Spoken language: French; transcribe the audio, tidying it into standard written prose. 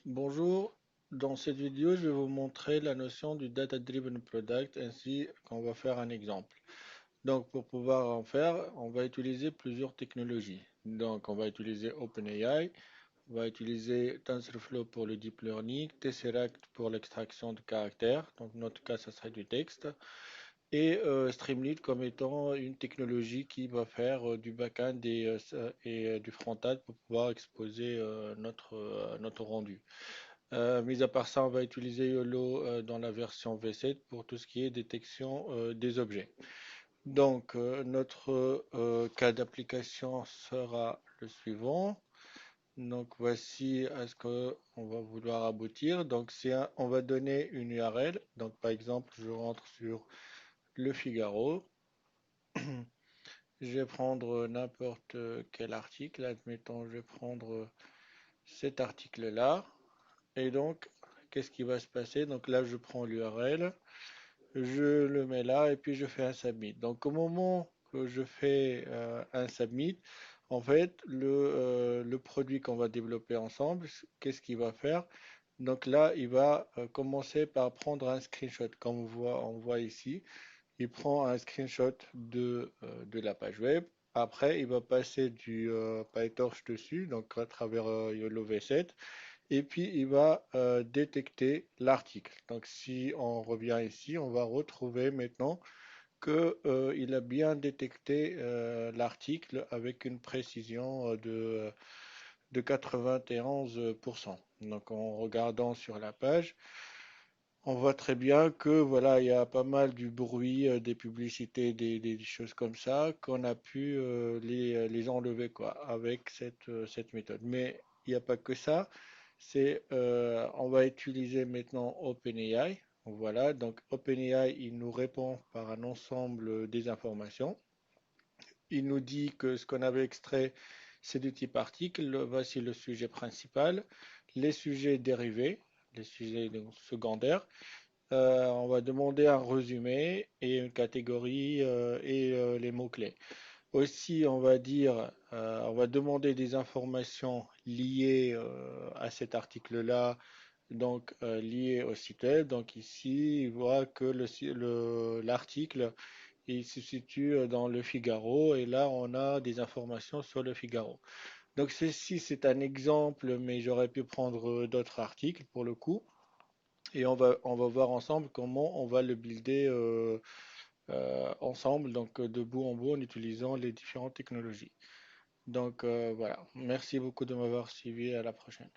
Bonjour, dans cette vidéo, je vais vous montrer la notion du Data Driven Product ainsi qu'on va faire un exemple. Donc, pour pouvoir en faire, on va utiliser plusieurs technologies. Donc, on va utiliser OpenAI, on va utiliser TensorFlow pour le deep learning, Tesseract pour l'extraction de caractères, donc dans notre cas, ça serait du texte, et Streamlit comme étant une technologie qui va faire du back-end et du front-end pour pouvoir exposer notre rendu. Mis à part ça, on va utiliser YOLO dans la version V7 pour tout ce qui est détection des objets. Donc, notre cas d'application sera le suivant. Donc, voici à ce qu'on va vouloir aboutir. Donc, on va donner une URL. Donc, par exemple, je rentre sur Le Figaro. Je vais prendre n'importe quel article. Admettons, je vais prendre cet article-là. Et donc, qu'est-ce qui va se passer? Donc là, je prends l'URL, je le mets là et puis je fais un submit. Donc au moment que je fais un submit, en fait, le produit qu'on va développer ensemble, qu'est-ce qu'il va faire? Donc là, il va commencer par prendre un screenshot, comme on voit ici. Il prend un screenshot de la page web. Après, il va passer du PyTorch dessus, donc à travers YOLO V7. Et puis, il va détecter l'article. Donc, si on revient ici, on va retrouver maintenant que, il a bien détecté l'article avec une précision de 91%. Donc, en regardant sur la page, on voit très bien que voilà, il y a pas mal du bruit, des publicités, des choses comme ça, qu'on a pu les enlever quoi, avec cette méthode. Mais il n'y a pas que ça. On va utiliser maintenant OpenAI. Voilà, donc OpenAI, il nous répond par un ensemble des informations. Il nous dit que ce qu'on avait extrait, c'est du type article. Voici le sujet principal, les sujets dérivés, les sujets donc, secondaires. On va demander un résumé et une catégorie et les mots-clés. Aussi, on va demander des informations liées à cet article-là, donc liées au site web. Donc ici, il voit que l'article, il se situe dans le Figaro et là, on a des informations sur le Figaro. Donc ceci, c'est un exemple, mais j'aurais pu prendre d'autres articles pour le coup. Et on va voir ensemble comment on va le builder ensemble, donc de bout en bout en utilisant les différentes technologies. Donc voilà, merci beaucoup de m'avoir suivi, à la prochaine.